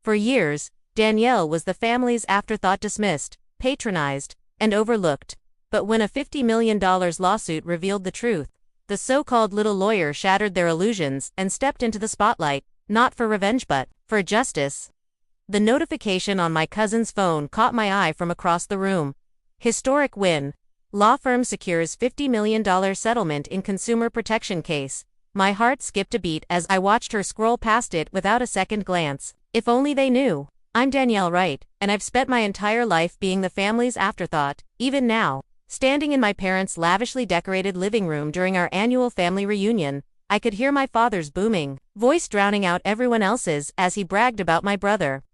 For years, Danielle was the family's afterthought, dismissed, patronized, and overlooked. But when a $50 million lawsuit revealed the truth, the so-called little lawyer shattered their illusions and stepped into the spotlight, not for revenge but for justice. The notification on my cousin's phone caught my eye from across the room. Historic win. Law firm secures $50 million settlement in consumer protection case. My heart skipped a beat as I watched her scroll past it without a second glance. If only they knew. I'm Danielle Wright, and I've spent my entire life being the family's afterthought. Even now, standing in my parents' lavishly decorated living room during our annual family reunion, I could hear my father's booming voice drowning out everyone else's as he bragged about my brother.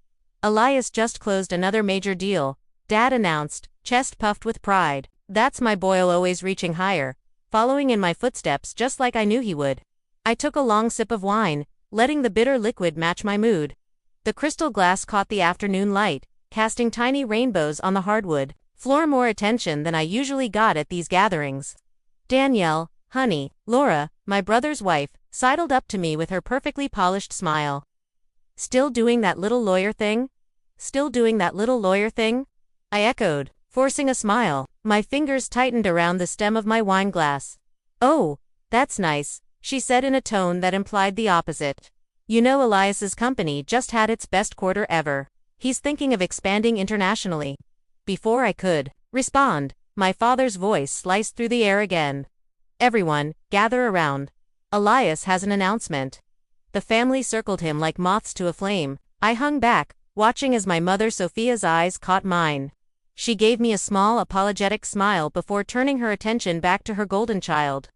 Elias just closed another major deal, Dad announced, chest puffed with pride. That's my boy, always reaching higher, following in my footsteps just like I knew he would. I took a long sip of wine, letting the bitter liquid match my mood. The crystal glass caught the afternoon light, casting tiny rainbows on the hardwood floor, more attention than I usually got at these gatherings. Danielle, honey, Laura, my brother's wife, sidled up to me with her perfectly polished smile. Still doing that little lawyer thing? Still doing that little lawyer thing? I echoed, forcing a smile. My fingers tightened around the stem of my wine glass. Oh, that's nice, she said in a tone that implied the opposite. You know, Elias's company just had its best quarter ever. He's thinking of expanding internationally. Before I could respond, my father's voice sliced through the air again. Everyone, gather around. Elias has an announcement. The family circled him like moths to a flame. I hung back, watching as my mother Sophia's eyes caught mine. She gave me a small, apologetic smile before turning her attention back to her golden child.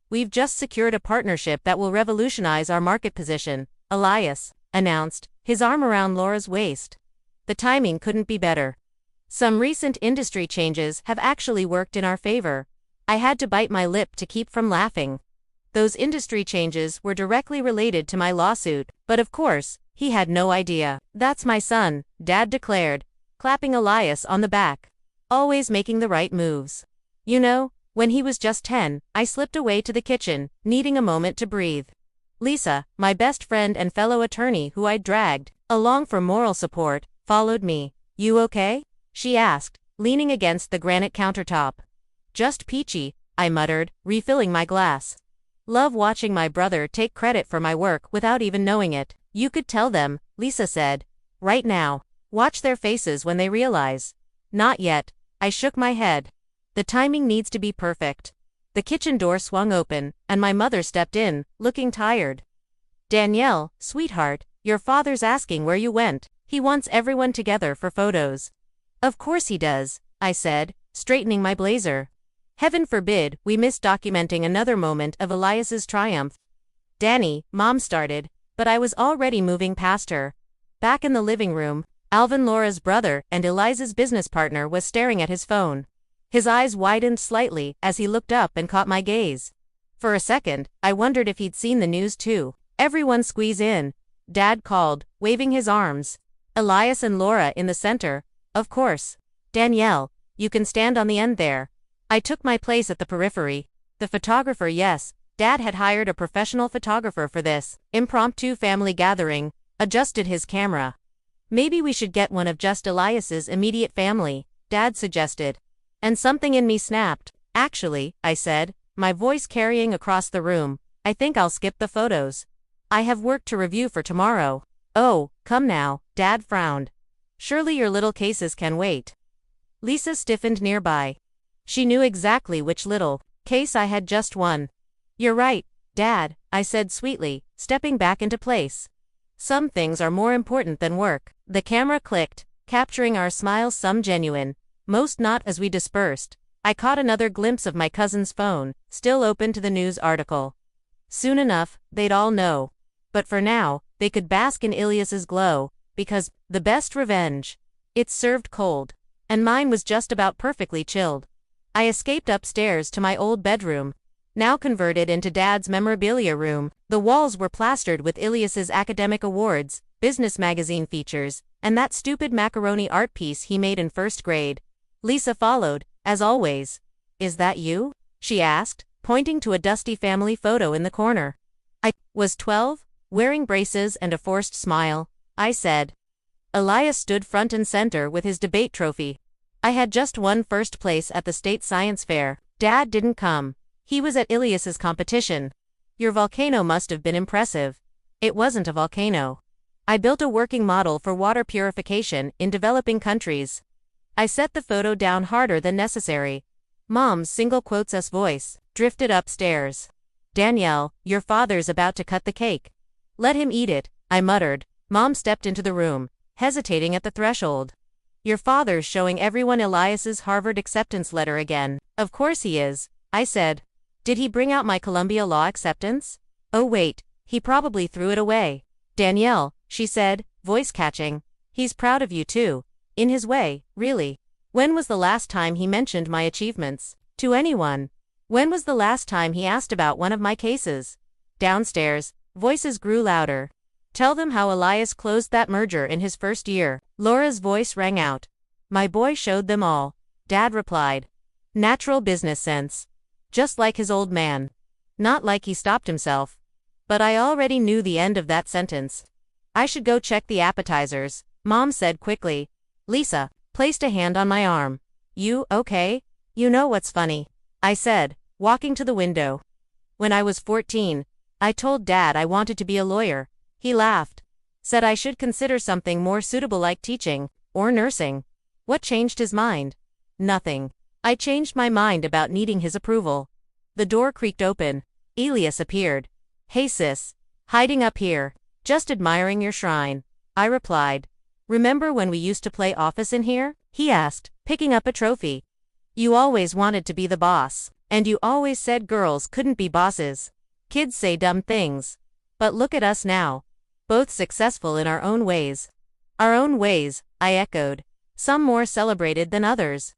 We've just secured a partnership that will revolutionize our market position, Elias announced, his arm around Laura's waist. The timing couldn't be better. Some recent industry changes have actually worked in our favor. I had to bite my lip to keep from laughing. Those industry changes were directly related to my lawsuit, but of course, he had no idea. That's my son, Dad declared, clapping Elias on the back. Always making the right moves. You know, when he was just 10, I slipped away to the kitchen, needing a moment to breathe. Lisa, my best friend and fellow attorney who I'd dragged along for moral support, followed me. You okay? She asked, leaning against the granite countertop. Just peachy, I muttered, refilling my glass. Love watching my brother take credit for my work without even knowing it. You could tell them, Lisa said. Right now. Watch their faces when they realize. Not yet. I shook my head. The timing needs to be perfect. The kitchen door swung open, and my mother stepped in, looking tired. Danielle, sweetheart, your father's asking where you went. He wants everyone together for photos. Of course he does, I said, straightening my blazer. Heaven forbid we miss documenting another moment of Elias's triumph. Danny, Mom started, but I was already moving past her. Back in the living room, Alvin, Laura's brother and Eliza's business partner, was staring at his phone. His eyes widened slightly as he looked up and caught my gaze. For a second, I wondered if he'd seen the news too. Everyone squeeze in, Dad called, waving his arms. Elias and Laura in the center, of course. Danielle, you can stand on the end there. I took my place at the periphery. The photographer, yes, Dad had hired a professional photographer for this impromptu family gathering, adjusted his camera. Maybe we should get one of just Elias's immediate family, Dad suggested. And something in me snapped. Actually, I said, my voice carrying across the room, I think I'll skip the photos. I have work to review for tomorrow. Oh, come now, Dad frowned. Surely your little cases can wait. Lisa stiffened nearby. She knew exactly which little case I had just won. You're right, Dad, I said sweetly, stepping back into place. Some things are more important than work. The camera clicked, capturing our smiles, some genuine, most not. As we dispersed, I caught another glimpse of my cousin's phone, still open to the news article. Soon enough, they'd all know. But for now, they could bask in Elias's glow, because the best revenge. It's served cold. And mine was just about perfectly chilled. I escaped upstairs to my old bedroom, now converted into Dad's memorabilia room. The walls were plastered with Elias's academic awards, business magazine features, and that stupid macaroni art piece he made in first grade. Lisa followed, as always. Is that you? She asked, pointing to a dusty family photo in the corner. I was 12, wearing braces and a forced smile, I said. Elias stood front and center with his debate trophy. I had just won first place at the state science fair. Dad didn't come. He was at Ilias's competition. Your volcano must have been impressive. It wasn't a volcano. I built a working model for water purification in developing countries. I set the photo down harder than necessary. Mom's single quotes us voice drifted upstairs. Danielle, your father's about to cut the cake. Let him eat it, I muttered. Mom stepped into the room, hesitating at the threshold. Your father's showing everyone Elias's Harvard acceptance letter again. Of course he is, I said. Did he bring out my Columbia Law acceptance? Oh wait, he probably threw it away. Danielle, she said, voice catching. He's proud of you too. In his way, really. When was the last time he mentioned my achievements? To anyone? When was the last time he asked about one of my cases? Downstairs, voices grew louder. Tell them how Elias closed that merger in his first year. Laura's voice rang out. My boy showed them all. Dad replied. Natural business sense. Just like his old man. Not like he stopped himself. But I already knew the end of that sentence. I should go check the appetizers, Mom said quickly. Lisa placed a hand on my arm. You okay? You know what's funny? I said, walking to the window. When I was 14, I told Dad I wanted to be a lawyer. He laughed. Said I should consider something more suitable like teaching, or nursing. What changed his mind? Nothing. I changed my mind about needing his approval. The door creaked open. Elias appeared. Hey sis. Hiding up here. Just admiring your shrine. I replied. Remember when we used to play office in here? He asked, picking up a trophy. You always wanted to be the boss. And you always said girls couldn't be bosses. Kids say dumb things. But look at us now. Both successful in our own ways. Our own ways, I echoed. Some more celebrated than others.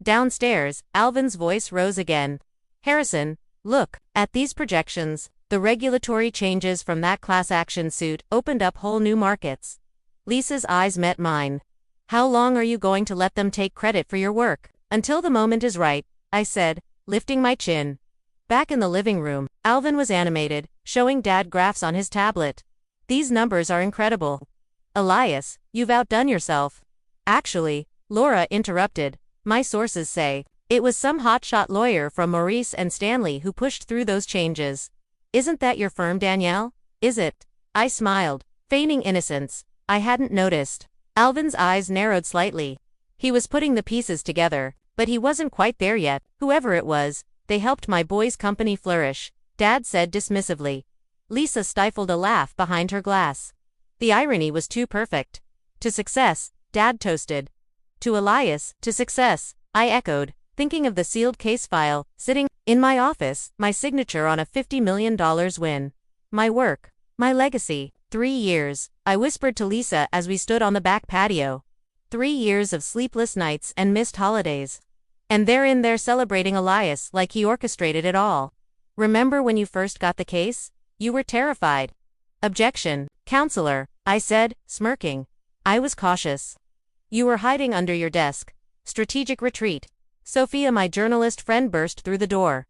Downstairs, Alvin's voice rose again. Harrison, look, at these projections, the regulatory changes from that class action suit opened up whole new markets. Lisa's eyes met mine. How long are you going to let them take credit for your work? Until the moment is right, I said, lifting my chin. Back in the living room, Alvin was animated, showing Dad graphs on his tablet. These numbers are incredible. Elias, you've outdone yourself. Actually, Laura interrupted. My sources say, it was some hotshot lawyer from Maurice and Stanley who pushed through those changes. Isn't that your firm, Danielle? Is it? I smiled, feigning innocence. I hadn't noticed. Alvin's eyes narrowed slightly. He was putting the pieces together, but he wasn't quite there yet. Whoever it was, they helped my boy's company flourish, Dad said dismissively. Lisa stifled a laugh behind her glass. The irony was too perfect. To success, Dad toasted. To Elias, to success, I echoed, thinking of the sealed case file, sitting in my office, my signature on a $50 million win. My work. My legacy. 3 years, I whispered to Lisa as we stood on the back patio. 3 years of sleepless nights and missed holidays. And they're in there celebrating Elias like he orchestrated it all. Remember when you first got the case? You were terrified. Objection, counselor, I said, smirking. I was cautious. You were hiding under your desk. Strategic retreat. Sophia, my journalist friend, burst through the door.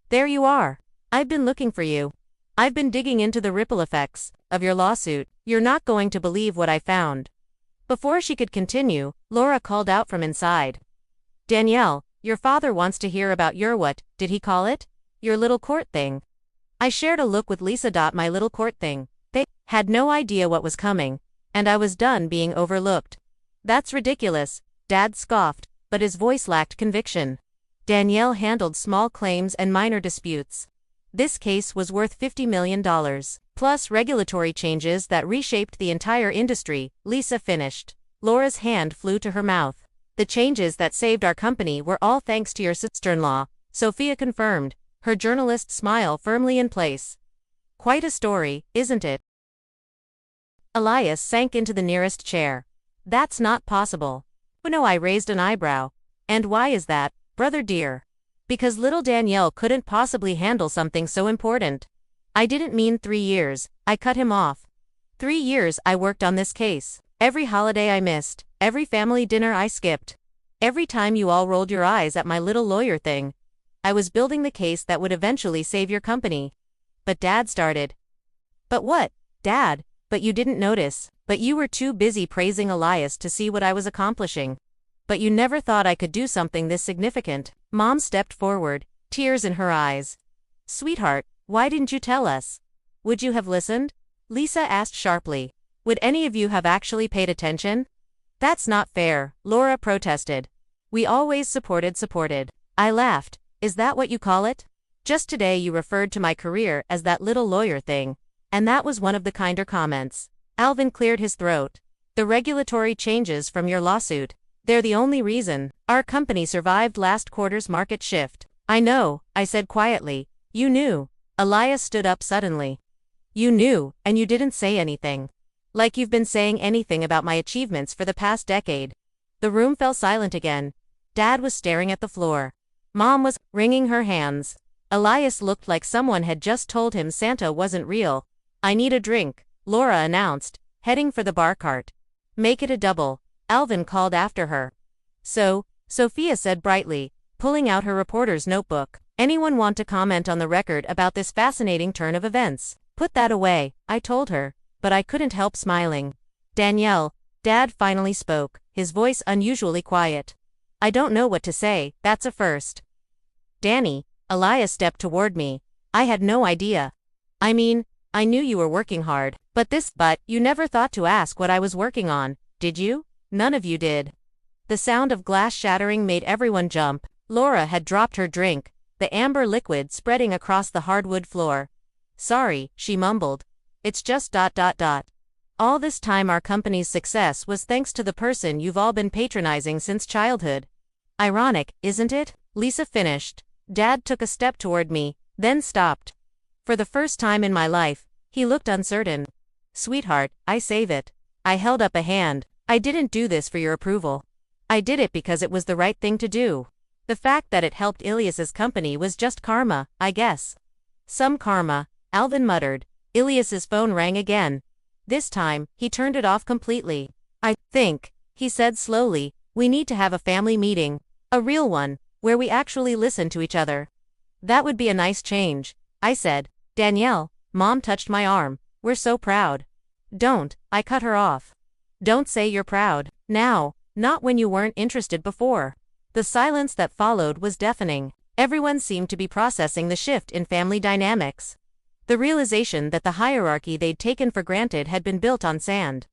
There you are. I've been looking for you. I've been digging into the ripple effects of your lawsuit. You're not going to believe what I found. Before she could continue, Laura called out from inside. Danielle, your father wants to hear about your what did he call it? Your little court thing. I shared a look with Lisa. My little court thing. They had no idea what was coming, and I was done being overlooked. That's ridiculous, Dad scoffed, but his voice lacked conviction. Danielle handled small claims and minor disputes. This case was worth $50 million, plus regulatory changes that reshaped the entire industry, Lisa finished. Laura's hand flew to her mouth. The changes that saved our company were all thanks to your sister-in-law, Sophia confirmed, her journalist smile firmly in place. Quite a story, isn't it? Elias sank into the nearest chair. That's not possible. Oh no, I raised an eyebrow. And why is that, brother dear? Because little Danielle couldn't possibly handle something so important. I didn't mean 3 years, I cut him off. 3 years I worked on this case. Every holiday I missed, every family dinner I skipped. Every time you all rolled your eyes at my little lawyer thing. I was building the case that would eventually save your company. But Dad started. But what, Dad? But you didn't notice. But you were too busy praising Elias to see what I was accomplishing. But you never thought I could do something this significant. Mom stepped forward, tears in her eyes. Sweetheart, why didn't you tell us? Would you have listened? Lisa asked sharply. Would any of you have actually paid attention? That's not fair, Laura protested. We always supported. I laughed. Is that what you call it? Just today you referred to my career as that little lawyer thing. And that was one of the kinder comments. Alvin cleared his throat. The regulatory changes from your lawsuit. They're the only reason our company survived last quarter's market shift. I know, I said quietly. You knew. Elias stood up suddenly. You knew, and you didn't say anything. Like you've been saying anything about my achievements for the past decade. The room fell silent again. Dad was staring at the floor. Mom was wringing her hands. Elias looked like someone had just told him Santa wasn't real. I need a drink, Laura announced, heading for the bar cart. Make it a double, Alvin called after her. So, Sophia said brightly, pulling out her reporter's notebook. Anyone want to comment on the record about this fascinating turn of events? Put that away, I told her, but I couldn't help smiling. Danielle, Dad finally spoke, his voice unusually quiet. I don't know what to say, that's a first. Danny, Elias stepped toward me. I had no idea. I mean, I knew you were working hard, but you never thought to ask what I was working on, did you? None of you did. The sound of glass shattering made everyone jump. Laura had dropped her drink, the amber liquid spreading across the hardwood floor. Sorry, she mumbled. It's just ... All this time our company's success was thanks to the person you've all been patronizing since childhood. Ironic, isn't it? Lisa finished. Dad took a step toward me, then stopped. For the first time in my life, he looked uncertain. Sweetheart, I save it. I held up a hand. I didn't do this for your approval. I did it because it was the right thing to do. The fact that it helped Ilias's company was just karma, I guess. Some karma, Alvin muttered. Ilias's phone rang again. This time, he turned it off completely. I think, he said slowly, we need to have a family meeting. A real one, where we actually listen to each other. That would be a nice change, I said. Danielle, Mom touched my arm. We're so proud. Don't, I cut her off. Don't say you're proud. Now, not when you weren't interested before. The silence that followed was deafening. Everyone seemed to be processing the shift in family dynamics. The realization that the hierarchy they'd taken for granted had been built on sand.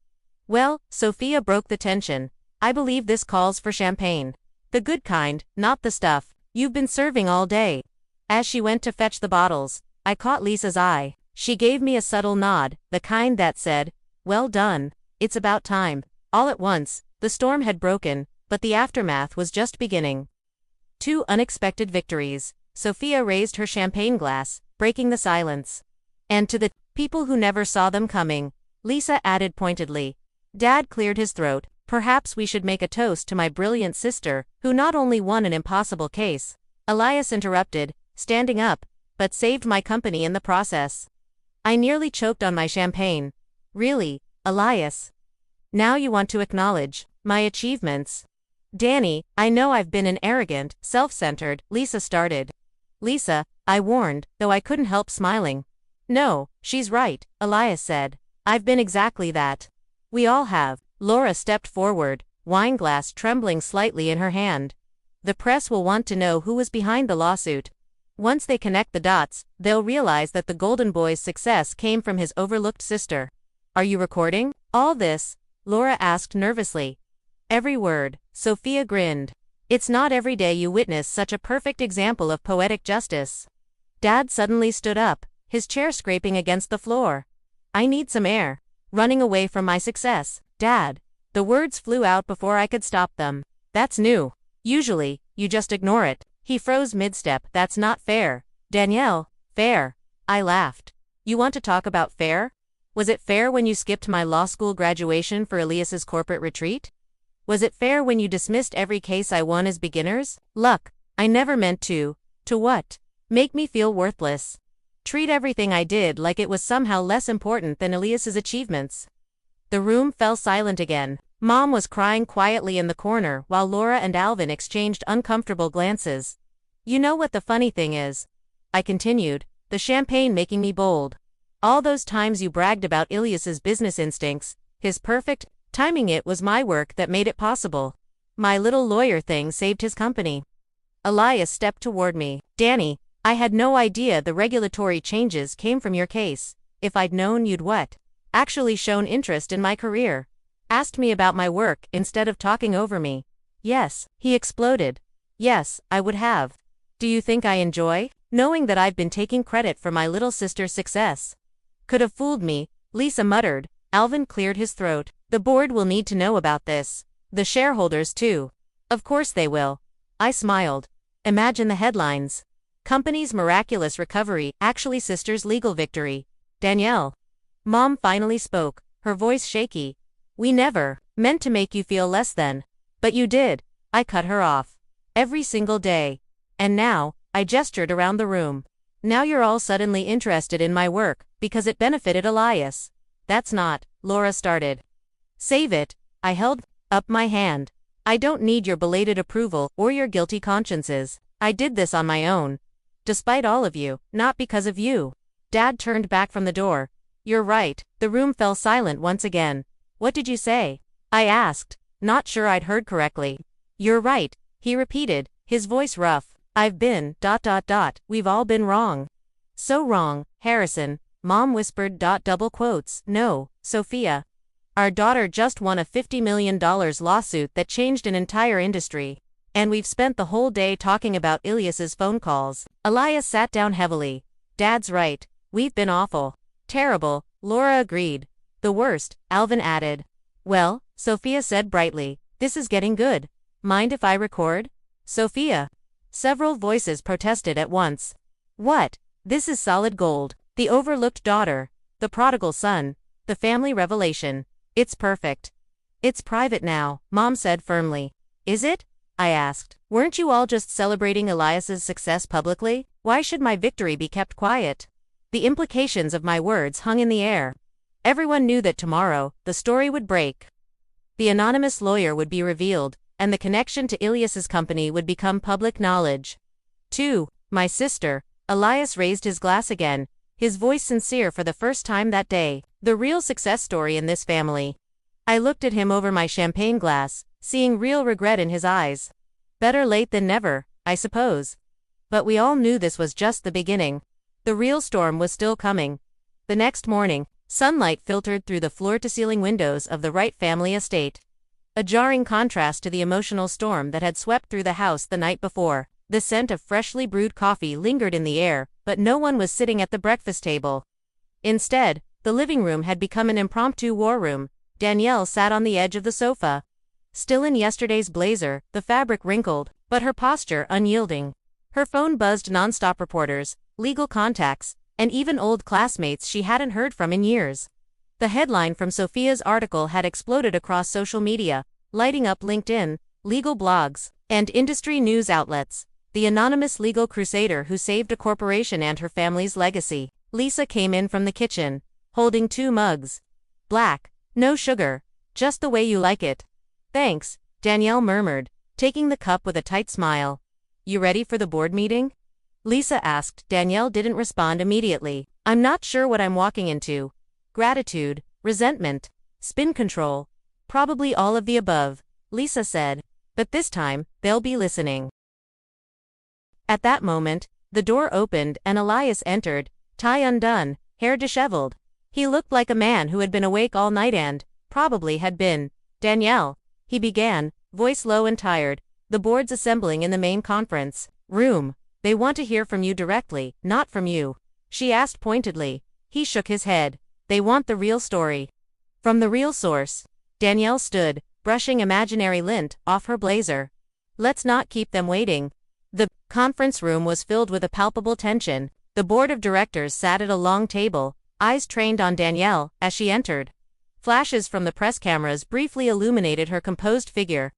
Well, Sophia broke the tension. I believe this calls for champagne. The good kind, not the stuff you've been serving all day. As she went to fetch the bottles, I caught Lisa's eye. She gave me a subtle nod, the kind that said, well done, it's about time. All at once, the storm had broken, but the aftermath was just beginning. 2 unexpected victories. Sophia raised her champagne glass, breaking the silence. And to the people who never saw them coming, Lisa added pointedly. Dad cleared his throat. Perhaps we should make a toast to my brilliant sister, who not only won an impossible case, Elias interrupted, standing up, but saved my company in the process. I nearly choked on my champagne. Really, Elias? Now you want to acknowledge my achievements? Danny, I know I've been an arrogant, self-centered, Lisa started. Lisa, I warned, though I couldn't help smiling. No, she's right, Elias said. I've been exactly that. We all have. Laura stepped forward, wineglass trembling slightly in her hand. The press will want to know who was behind the lawsuit. Once they connect the dots, they'll realize that the Golden Boy's success came from his overlooked sister. Are you recording all this? Laura asked nervously. Every word, Sophia grinned. It's not every day you witness such a perfect example of poetic justice. Dad suddenly stood up, his chair scraping against the floor. I need some air. Running away from my success. Dad. The words flew out before I could stop them. That's new. Usually, you just ignore it. He froze mid-step. That's not fair. Danielle, fair. I laughed. You want to talk about fair? Was it fair when you skipped my law school graduation for Elias's corporate retreat? Was it fair when you dismissed every case I won as beginner's luck? I never meant to. To what? Make me feel worthless. Treat everything I did like it was somehow less important than Elias's achievements. The room fell silent again. Mom was crying quietly in the corner while Laura and Alvin exchanged uncomfortable glances. You know what the funny thing is? I continued, the champagne making me bold. All those times you bragged about Elias's business instincts, His perfect timing. It was my work that made it possible. My little lawyer thing saved his company. Elias stepped toward me. Danny, I had no idea the regulatory changes came from your case. If I'd known you'd what? Actually shown interest in my career. Asked me about my work instead of talking over me. Yes, he exploded. Yes, I would have. Do you think I enjoy knowing that I've been taking credit for my little sister's success? Could have fooled me, Lisa muttered. Alvin cleared his throat. The board will need to know about this. The shareholders too. Of course they will. I smiled. Imagine the headlines. Company's miraculous recovery, actually sister's legal victory. Danielle. Mom finally spoke, her voice shaky. We never meant to make you feel less than. But you did. I cut her off. Every single day. And now, I gestured around the room. Now you're all suddenly interested in my work, because it benefited Elias. That's not, Laura started. Save it. I held up my hand. I don't need your belated approval or your guilty consciences. I did this on my own. Despite all of you, not because of you. Dad turned back from the door. You're right. The room fell silent once again. What did you say? I asked, not sure I'd heard correctly. You're right, he repeated, his voice rough. I've been, we've all been wrong. So wrong, Harrison, Mom whispered, double quotes, no, Sophia. Our daughter just won a $50 million lawsuit that changed an entire industry. And we've spent the whole day talking about Ilias's phone calls. Elias sat down heavily. Dad's right, we've been awful. Terrible, Laura agreed. The worst, Alvin added. Well, Sophia said brightly, this is getting good. Mind if I record? Sophia. Several voices protested at once. What? This is solid gold. The overlooked daughter. The prodigal son. The family revelation. It's perfect. It's private now, Mom said firmly. Is it? I asked. Weren't you all just celebrating Elias's success publicly? Why should my victory be kept quiet? The implications of my words hung in the air. Everyone knew that tomorrow, the story would break. The anonymous lawyer would be revealed, and the connection to Ilias's company would become public knowledge. 2. My sister. Elias raised his glass again, his voice sincere for the first time that day. The real success story in this family. I looked at him over my champagne glass, seeing real regret in his eyes. Better late than never, I suppose. But we all knew this was just the beginning. The real storm was still coming. The next morning, sunlight filtered through the floor-to-ceiling windows of the Wright family estate. A jarring contrast to the emotional storm that had swept through the house the night before. The scent of freshly brewed coffee lingered in the air, but no one was sitting at the breakfast table. Instead, the living room had become an impromptu war room. Danielle sat on the edge of the sofa. Still in yesterday's blazer, the fabric wrinkled, but her posture unyielding. Her phone buzzed nonstop reporters, legal contacts, and even old classmates she hadn't heard from in years. The headline from Sophia's article had exploded across social media, lighting up LinkedIn, legal blogs, and industry news outlets. The anonymous legal crusader who saved a corporation and her family's legacy. Lisa came in from the kitchen, holding 2 mugs. Black, no sugar, just the way you like it. Thanks, Danielle murmured, taking the cup with a tight smile. You ready for the board meeting? Lisa asked. Danielle didn't respond immediately. I'm not sure what I'm walking into. Gratitude, resentment, spin control. Probably all of the above, Lisa said. But this time, they'll be listening. At that moment, the door opened and Elias entered, tie undone, hair disheveled. He looked like a man who had been awake all night and, probably had been. Danielle, he began, voice low and tired, the board's assembling in the main conference room. They want to hear from you directly, not from you. She asked pointedly. He shook his head. They want the real story. From the real source. Danielle stood, brushing imaginary lint off her blazer. Let's not keep them waiting. The conference room was filled with a palpable tension. The board of directors sat at a long table, eyes trained on Danielle as she entered. Flashes from the press cameras briefly illuminated her composed figure.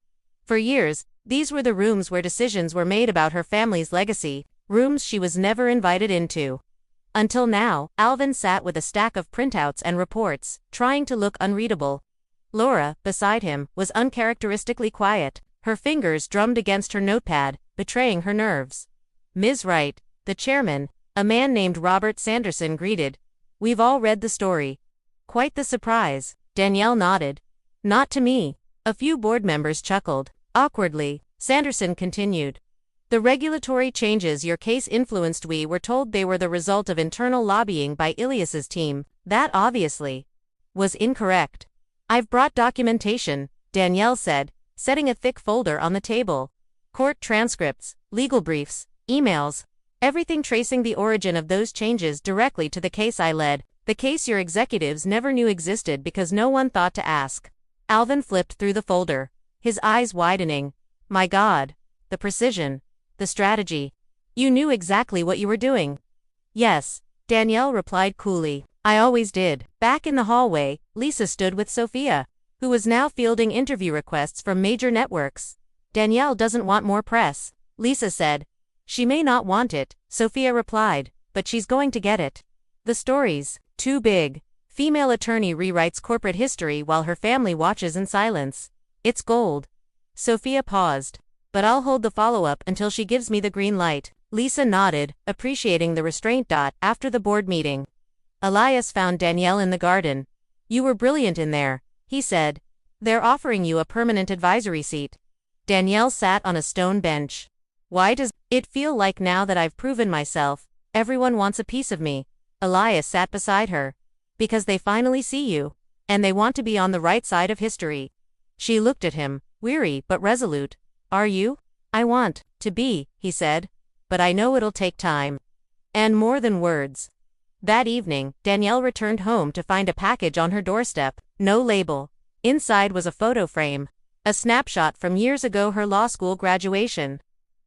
For years, these were the rooms where decisions were made about her family's legacy, rooms she was never invited into. Until now, Alvin sat with a stack of printouts and reports, trying to look unreadable. Laura, beside him, was uncharacteristically quiet. Her fingers drummed against her notepad, betraying her nerves. Ms. Wright, the chairman, a man named Robert Sanderson, greeted. We've all read the story. Quite the surprise. Danielle nodded. Not to me. A few board members chuckled. Awkwardly, Sanderson continued. The regulatory changes your case influenced, we were told they were the result of internal lobbying by Ilias's team. That obviously was incorrect. I've brought documentation, Danielle said, setting a thick folder on the table. Court transcripts, legal briefs, emails, everything tracing the origin of those changes directly to the case I led, the case your executives never knew existed because no one thought to ask. Alvin flipped through the folder, his eyes widening. My God. The precision. The strategy. You knew exactly what you were doing. Yes, Danielle replied coolly. I always did. Back in the hallway, Lisa stood with Sophia, who was now fielding interview requests from major networks. Danielle doesn't want more press, Lisa said. She may not want it, Sophia replied, but she's going to get it. The story's too big. Female attorney rewrites corporate history while her family watches in silence. It's gold. Sophia paused. But I'll hold the follow-up until she gives me the green light. Lisa nodded, appreciating the restraint. After the board meeting, Elias found Danielle in the garden. You were brilliant in there, he said. They're offering you a permanent advisory seat. Danielle sat on a stone bench. Why does it feel like now that I've proven myself, everyone wants a piece of me? Elias sat beside her. Because they finally see you. And they want to be on the right side of history. She looked at him, weary but resolute. Are you? I want to be, he said. But I know it'll take time. And more than words. That evening, Danielle returned home to find a package on her doorstep. No label. Inside was a photo frame. A snapshot from years ago, her law school graduation.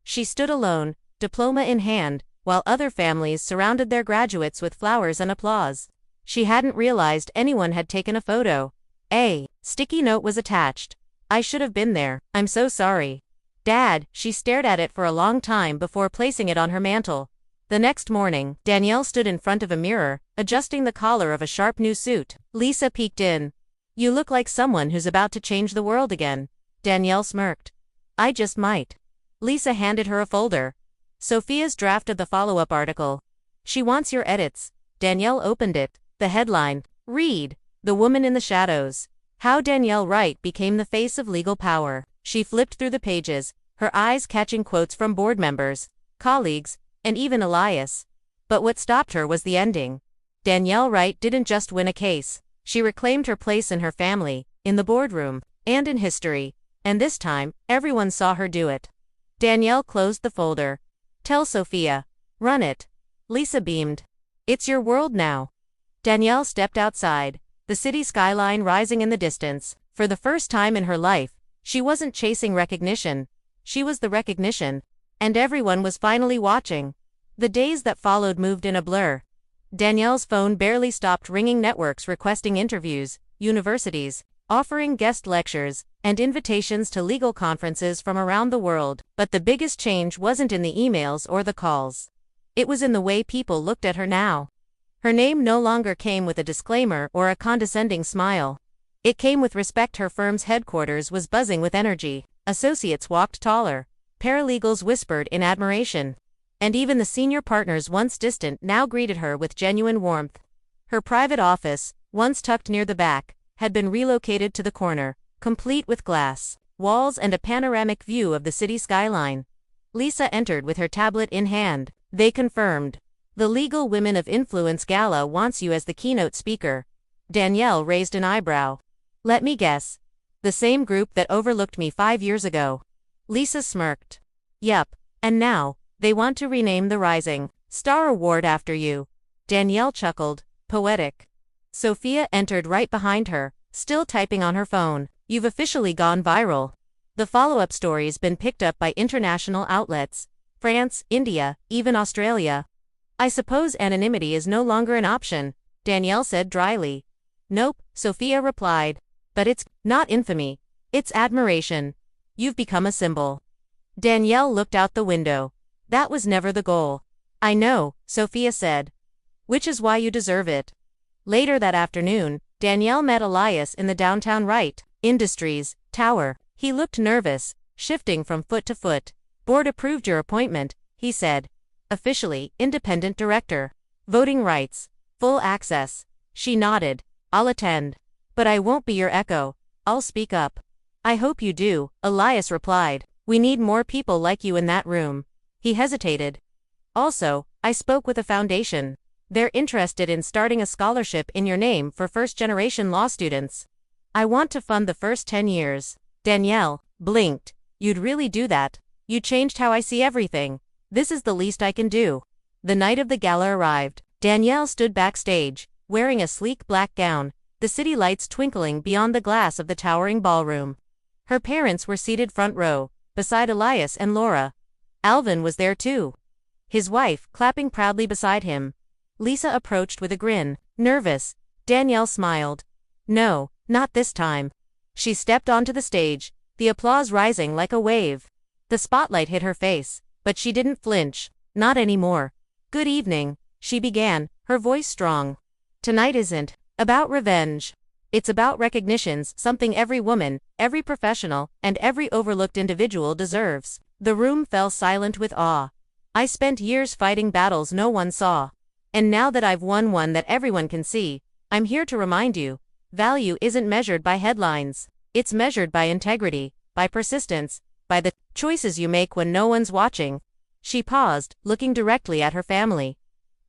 She stood alone, diploma in hand, while other families surrounded their graduates with flowers and applause. She hadn't realized anyone had taken a photo. A sticky note was attached. I should have been there. I'm so sorry. Dad, she stared at it for a long time before placing it on her mantle. The next morning, Danielle stood in front of a mirror, adjusting the collar of a sharp new suit. Lisa peeked in. You look like someone who's about to change the world again. Danielle smirked. I just might. Lisa handed her a folder. Sophia's draft of the follow-up article. She wants your edits. Danielle opened it. The headline. Read. The Woman in the Shadows. How Danielle Wright became the face of legal power. She flipped through the pages, her eyes catching quotes from board members, colleagues, and even Elias. But what stopped her was the ending. Danielle Wright didn't just win a case. She reclaimed her place in her family, in the boardroom, and in history. And this time, everyone saw her do it. Danielle closed the folder. Tell Sophia. Run it. Lisa beamed. It's your world now. Danielle stepped outside, the city skyline rising in the distance. For the first time in her life, she wasn't chasing recognition. She was the recognition. And everyone was finally watching. The days that followed moved in a blur. Danielle's phone barely stopped ringing, networks requesting interviews, universities offering guest lectures, and invitations to legal conferences from around the world. But the biggest change wasn't in the emails or the calls. It was in the way people looked at her now. Her name no longer came with a disclaimer or a condescending smile. It came with respect. Her firm's headquarters was buzzing with energy. Associates walked taller. Paralegals whispered in admiration. And even the senior partners, once distant, now greeted her with genuine warmth. Her private office, once tucked near the back, had been relocated to the corner, complete with glass walls and a panoramic view of the city skyline. Lisa entered with her tablet in hand. They confirmed. The Legal Women of Influence Gala wants you as the keynote speaker. Danielle raised an eyebrow. Let me guess. The same group that overlooked me 5 years ago. Lisa smirked. Yup. And now, they want to rename the Rising Star Award after you. Danielle chuckled. Poetic. Sophia entered right behind her, still typing on her phone. You've officially gone viral. The follow-up story's been picked up by international outlets. France, India, even Australia. I suppose anonymity is no longer an option, Danielle said dryly. Nope, Sophia replied. But it's not infamy. It's admiration. You've become a symbol. Danielle looked out the window. That was never the goal. I know, Sophia said. Which is why you deserve it. Later that afternoon, Danielle met Elias in the downtown Wright Industries tower. He looked nervous, shifting from foot to foot. Board approved your appointment, he said. Officially, independent director. Voting rights. Full access. She nodded. I'll attend. But I won't be your echo. I'll speak up. I hope you do, Elias replied. We need more people like you in that room. He hesitated. Also, I spoke with a foundation. They're interested in starting a scholarship in your name for first-generation law students. I want to fund the first 10 years. Danielle blinked. You'd really do that? You changed how I see everything. This is the least I can do. The night of the gala arrived. Danielle stood backstage, wearing a sleek black gown, the city lights twinkling beyond the glass of the towering ballroom. Her parents were seated front row, beside Elias and Laura. Alvin was there too. His wife, clapping proudly beside him. Lisa approached with a grin, nervous. Danielle smiled. No, not this time. She stepped onto the stage, the applause rising like a wave. The spotlight hit her face, but she didn't flinch, not anymore. Good evening, she began, her voice strong. Tonight isn't about revenge. It's about recognitions, something every woman, every professional, and every overlooked individual deserves. The room fell silent with awe. I spent years fighting battles no one saw. And now that I've won one that everyone can see, I'm here to remind you, value isn't measured by headlines. It's measured by integrity, by persistence, by the choices you make when no one's watching. She paused, looking directly at her family.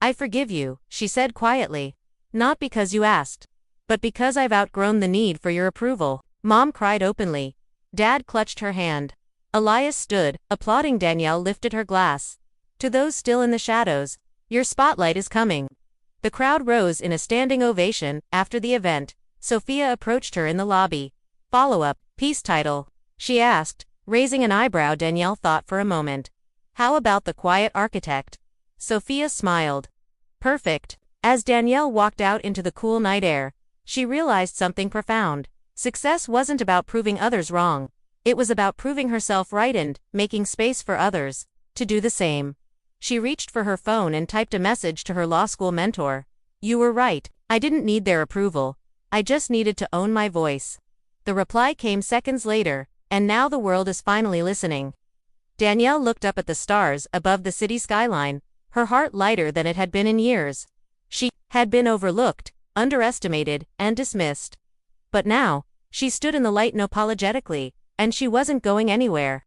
I forgive you, she said quietly. Not because you asked, but because I've outgrown the need for your approval. Mom cried openly. Dad clutched her hand. Elias stood, applauding. Danielle lifted her glass. To those still in the shadows, your spotlight is coming. The crowd rose in a standing ovation. After the event, Sophia approached her in the lobby. Follow-up, piece title, she asked, raising an eyebrow. Danielle thought for a moment. How about The Quiet Architect? Sophia smiled. Perfect. As Danielle walked out into the cool night air, she realized something profound. Success wasn't about proving others wrong. It was about proving herself right and making space for others to do the same. She reached for her phone and typed a message to her law school mentor. You were right. I didn't need their approval. I just needed to own my voice. The reply came seconds later, and now the world is finally listening. Danielle looked up at the stars above the city skyline, her heart lighter than it had been in years. She had been overlooked, underestimated, and dismissed. But now, she stood in the light unapologetically, and she wasn't going anywhere.